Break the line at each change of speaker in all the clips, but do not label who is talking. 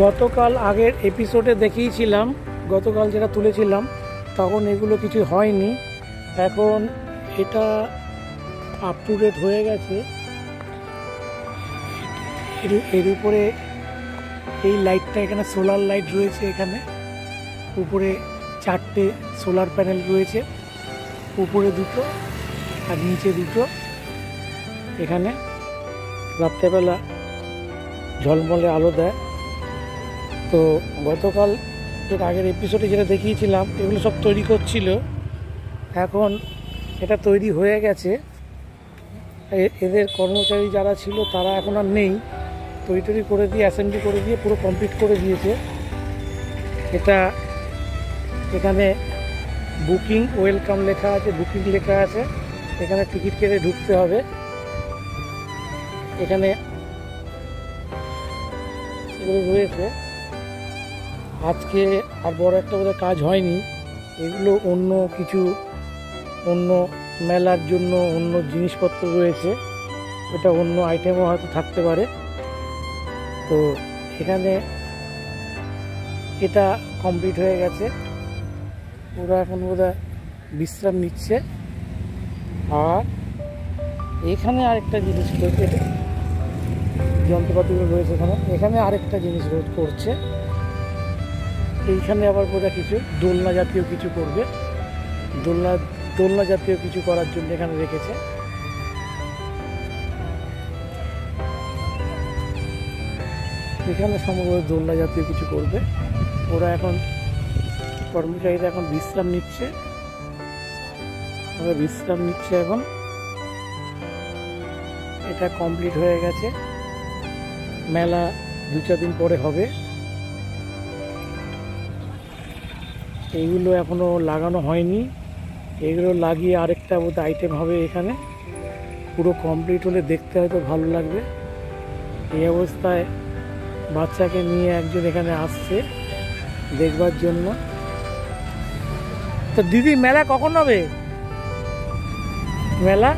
গতকাল আগের এপিসোডে দেখিয়েছিলাম, গতকাল যেটা তুলেছিলাম তখন এগুলো কিছু হয়নি। এখন এটা আপ টু ডেট হয়ে গেছে। এর উপরে এই লাইটটা, এখানে সোলার লাইট রয়েছে, এখানে উপরে 4টে সোলার প্যানেল রয়েছে, উপরে 2টো আর নিচে 2টো। এখানে রাত্রেবেলা ঝলমলে আলো দেয়। তো গতকাল এর আগের এপিসোডে যেটা দেখিয়েছিলাম এগুলো সব তৈরি করছিল, এখন এটা তৈরি হয়ে গেছে। এদের কর্মচারী যারা ছিল তারা এখন আর নেই, তৈরি করে দিয়ে অ্যাসেম্বলি করে দিয়ে পুরো কমপ্লিট করে দিয়েছে। এটা এখানে বুকিং ওয়েলকাম লেখা আছে, বুকিং লেখা আছে, এখানে টিকিট কেটে ঢুকতে হবে। এখানে এগুলো রয়েছে। আজকে আর বড় একটা বোধহয় কাজ হয়নি, এগুলো অন্য কিছু, অন্য মেলার জন্য অন্য জিনিসপত্র রয়েছে, ওটা অন্য আইটেমও হয়তো থাকতে পারে। তো এখানে এটা কমপ্লিট হয়ে গেছে, ওরা এখন বোধহয় বিশ্রাম নিচ্ছে। আর এখানে আরেকটা জিনিস রয়েছে, যন্ত্রপাতিগুলো রয়েছে এখানে, এখানে আরেকটা জিনিস রোধ করছে। এইখানে আবার বোধহয় কিছু দোলনা জাতীয় কিছু করবে, দোলনা জাতীয় কিছু করার জন্য এখানে রেখেছে। এখানে সম্ভবত দোলনা জাতীয় কিছু করবে। ওরা এখন কর্মচারীরা এখন বিশ্রাম নিচ্ছে, এখন এটা কমপ্লিট হয়ে গেছে। মেলা 2-4 দিন পরে হবে। এইগুলো এখনো লাগানো হয়নি, এগুলো লাগিয়ে আরেকটা বোধ আইটেম হবে এখানে। পুরো কমপ্লিট হলে দেখতে হয়তো ভালো লাগবে। এই অবস্থায় বাচ্চাকে নিয়ে একজন এখানে আসছে দেখবার জন্য। তো দিদি, মেলা কখন হবে? মেলা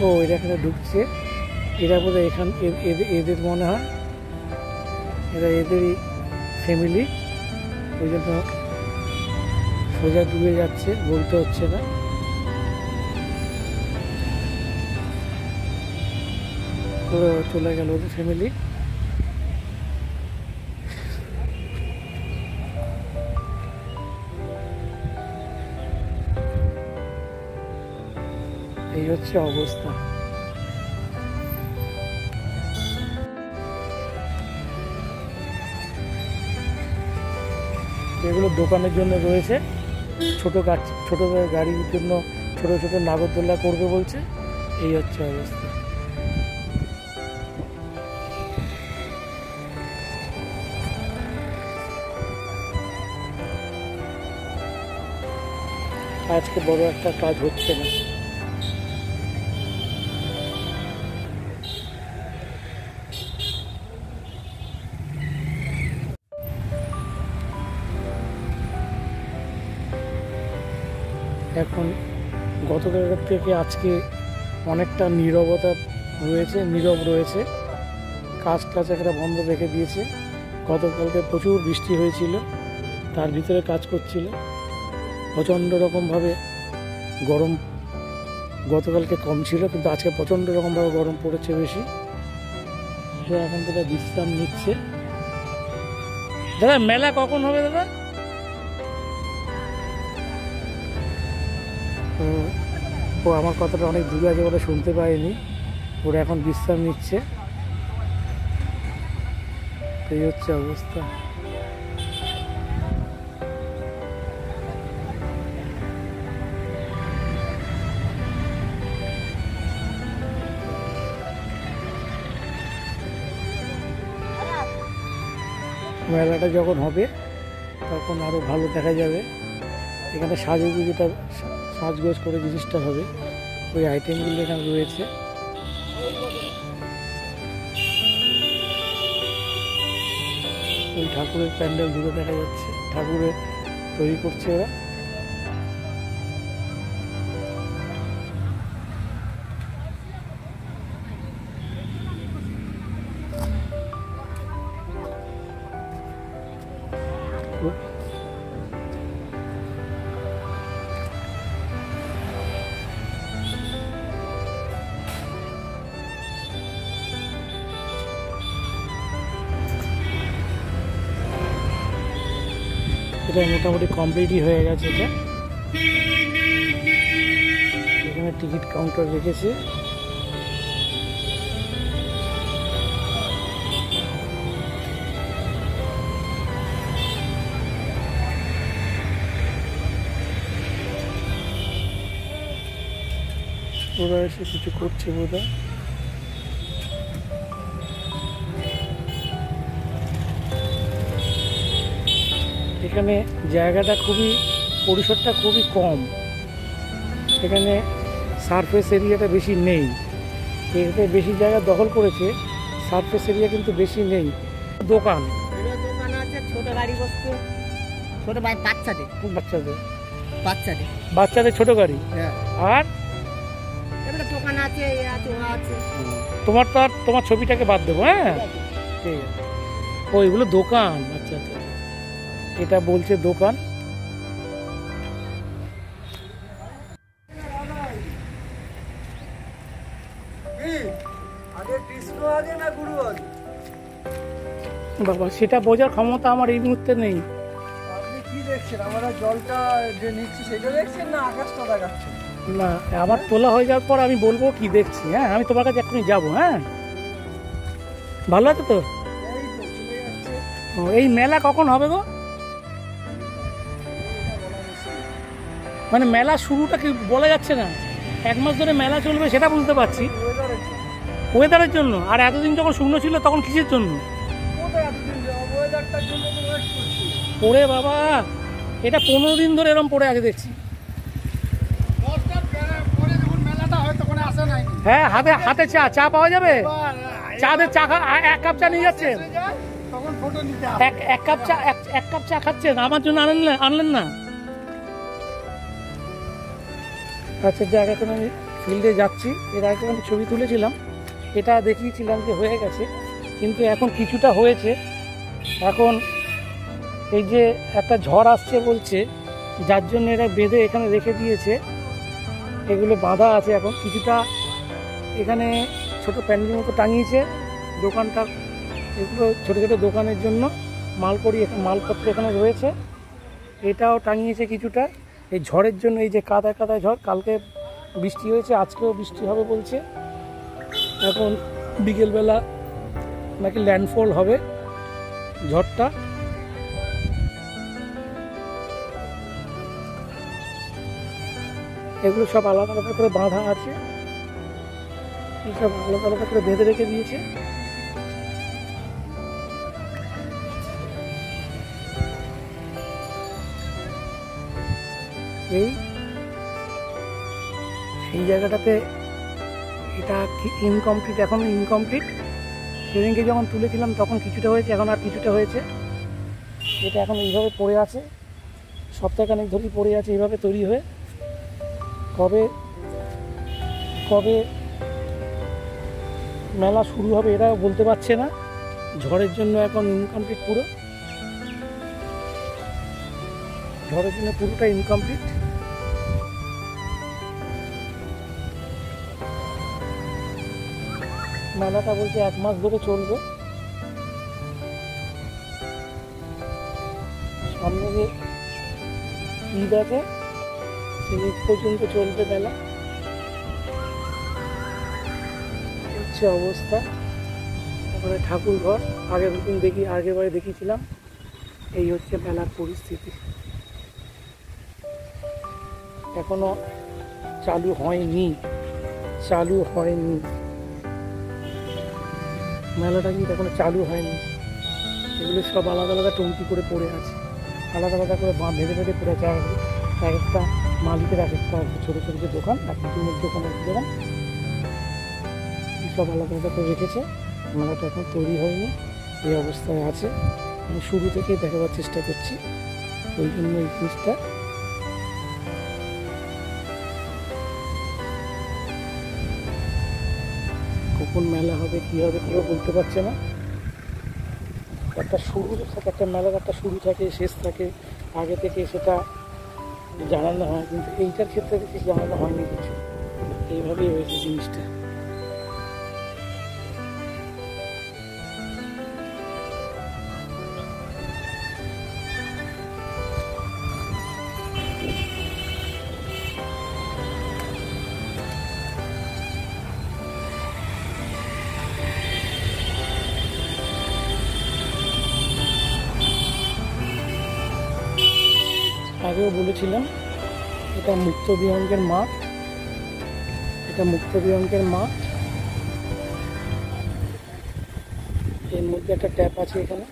ও এটা এখানে ঢুকছে, এরা বোধহয় এদের মনে হয় এরা এদেরই ফ্যামিলি, ওই জন্য সোজা ডুবে যাচ্ছে, বলতে হচ্ছে না। চলে গেল ওদের ফ্যামিলি। এই হচ্ছে অবস্থা। এগুলো দোকানের জন্য রয়েছে, ছোট গাড়ির জন্য ছোট ছোট নাগরদোল্লা করবে বলছে। এই হচ্ছে অবস্থা। আজকে বড় একটা কাজ হচ্ছে না। এখন গতকাল থেকে আজকে অনেকটা নীরবতা রয়েছে, নীরব রয়েছে, কাজ একটা বন্ধ রেখে দিয়েছে। গতকালকে প্রচুর বৃষ্টি হয়েছিল, তার ভিতরে কাজ করছিল। প্রচণ্ড রকমভাবে গরম, গতকালকে কম ছিল কিন্তু আজকে প্রচণ্ড রকমভাবে গরম পড়েছে বেশি। সে এখন থেকে বিশ্রাম নিচ্ছে। দাদা, মেলা কখন হবে দাদা? ও আমার কথাটা অনেক দূরে আছে বলে শুনতে পাইনি, ওরা এখন বিশ্রাম নিচ্ছে। এই হচ্ছে অবস্থা। মেলাটা যখন হবে তখন আরো ভালো দেখা যাবে। এখানে সাজগোজ করে জিনিসটা হবে, ওই আইটেমগুলো এখানে রয়েছে। ওই ঠাকুরের প্যান্ডেল দূরে দেখা যাচ্ছে, ঠাকুরের তৈরি করছে ওরা। এটা মোটামুটি কমপ্লিটই হয়ে গেছে। এটা এখানে টিকিট কাউন্টার রেখেছে। ওরা এসে কিছু করছে বোধহয়। এখানে জায়গাটা খুবই, পরিসরটা খুবই কম। এখানে সারফেস এরিয়াটা বেশি নেই। এতে বেশি জায়গা দখল করেছে, সারফেস এরিয়া কিন্তু বেশি নেই। দোকান
আছে, ছোট গাড়ি বসতো, ছোট বাচ্চাদের
বাচ্চাদের
বাচ্চাদের
বাচ্চাদের ছোট গাড়ি। আর
এবারে দোকান আছে, এ আছে, ও আছে।
তোমার তো আর তোমার ছবিটাকে বাদ দেবো। হ্যাঁ ঠিক আছে। ও এগুলো দোকান। আচ্ছা আচ্ছা, এটা বলছে দোকান। বাবা সেটা বোঝার ক্ষমতা আমার এই মুহূর্তে নেই।
আপনি কি দেখছেন? আমরা জলটা যে নিচ্ছি সেটা দেখছেন না আকাশটা দেখাচ্ছেন?
না, আমার তোলা হয়ে যাওয়ার পর আমি বলবো কি দেখছি। হ্যাঁ আমি তোমার কাছে এখনই যাবো। হ্যাঁ ভালো আছে তো?
এই তো চলে যাচ্ছে।
ও, এই মেলা কখন হবে গো? মানে মেলা শুরুটা কি বলা যাচ্ছে না? 1 মাস ধরে মেলা চলবে সেটা বুঝতে পারছি, ওয়েদারের জন্য। আর এতদিন যখন শুকনো ছিল তখন কিসের জন্য? পড়ে বাবা, এটা 15 দিন ধরে এরকম পড়ে আছে দেখছি। হ্যাঁ হাতে হাতে চা পাওয়া যাবে? চাঁদের চা 1 কাপ চা নিয়ে যাচ্ছেন? এক কাপ চা খাচ্ছেন, আমার জন্য আনলেন না? আচ্ছা যাক, এখন আমি ফিল্ডে যাচ্ছি। এর আগে আমি ছবি তুলেছিলাম, এটা দেখিয়েছিলাম যে হয়ে গেছে, কিন্তু এখন কিছুটা হয়েছে। এখন এই যে একটা ঝড় আসছে বলছে, যার জন্য এরা বেঁধে এখানে রেখে দিয়েছে। এগুলো বাঁধা আছে এখন কিছুটা। এখানে ছোট প্যান্ডেলের মতো টাঙিয়েছে দোকানটা। এগুলো ছোটো ছোটো দোকানের জন্য মালপত্র এখানে রয়েছে। এটাও টাঙিয়েছে কিছুটা। এই ঝড়ের জন্য, এই যে কাদা কাদা ঝড়, কালকে বৃষ্টি হয়েছে, আজকেও বৃষ্টি হবে বলছে। এখন বিকেলবেলা নাকি ল্যান্ডফল হবে ঝড়টা। এগুলো সব আলাদা আলাদা করে বাঁধা আছে, সব আলাদা আলাদা করে বেঁধে রেখে দিয়েছে। এই জায়গাটাতে এটা ইনকমপ্লিট, এখনো ইনকমপ্লিট। সেদিনকে যখন তুলেছিলাম তখন কিছুটা হয়েছে, এখন আর কিছুটা হয়েছে। এটা এখন এইভাবে পড়ে আছে, সপ্তাহখানেক ধরেই পড়ে আছে এইভাবে তৈরি হয়ে। কবে কবে মেলা শুরু হবে এরাও বলতে পারছে না, ঝড়ের জন্য এখন ইনকমপ্লিট পুরো। ঝড়ের জন্য পুরোটা ইনকমপ্লিট। মেলাটা বলছে 1 মাস ধরে চলবে। সামনে যে ঈদ আছে সেই ঈদ পর্যন্ত চলবে মেলা। হচ্ছে অবস্থা। তারপরে ঠাকুর ঘর আগের দিন আগেবারে দেখিয়েছিলাম। এই হচ্ছে মেলার পরিস্থিতি। এখনো চালু হয়নি মেলাটা কিন্তু এখনো চালু হয়নি। এগুলো সব আলাদা আলাদা টঙ্কি করে পড়ে আছে, আলাদা আলাদা করে বেঁধে বেঁধে পড়ে আছে। এক একটা মালিকের এক একটা ছোটো ছোটো যে দোকান, এক দোকান সব আলাদা আলাদা করে রেখেছে। মেলাটা এখন তৈরি হয়নি, এই অবস্থায় আছে। আমি শুরু থেকেই দেখাবার চেষ্টা করছি, ওই জন্য এই জিনিসটা। কখন মেলা হবে কী হবে কেউ বলতে পারছে না। একটা শুরু থাকে, একটা মেলার একটা শুরু থাকে, শেষ থাকে, আগে থেকে সেটা জানানো হয়, কিন্তু এইটার ক্ষেত্রে কিছু জানানো হয়নি কিছু। এইভাবেই হয়েছে জিনিসটা। আগেও বলেছিলাম, এটা মুক্তবিহঙ্গের মাঠ, এটা মুক্তবিহঙ্গের মাঠ। এর মধ্যে একটা ট্যাপ আছে এখানে।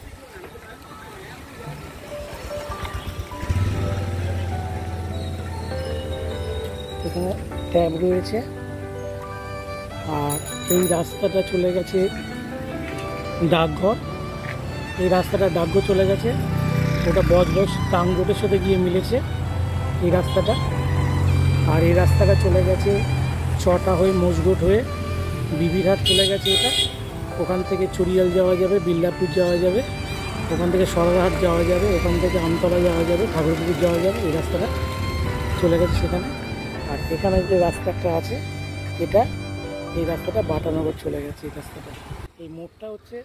এখানে ট্যাপ রয়েছে। আর এই রাস্তাটা চলে গেছে ডাকঘর, এই রাস্তাটা ডাকঘর চলে গেছে, ওটা বজবজ টাং রোডের সাথে গিয়ে মিলেছে এই রাস্তাটা। আর এই রাস্তাটা চলে গেছে ছটা হয়ে মোজরোড হয়ে বিবিরহাট চলে গেছে এটা। ওখান থেকে চুরিয়াল যাওয়া যাবে, বিল্লাপুর যাওয়া যাবে, ওখান থেকে সরারহাট যাওয়া যাবে, ওখান থেকে আমতলা যাওয়া যাবে, ঠাকুরপুকুর যাওয়া যাবে। এই রাস্তাটা চলে গেছে সেখানে। আর এখানে যে রাস্তাটা আছে এটা, এই রাস্তাটা বাটানগর চলে গেছে। এই রাস্তাটা, এই মোড়টা হচ্ছে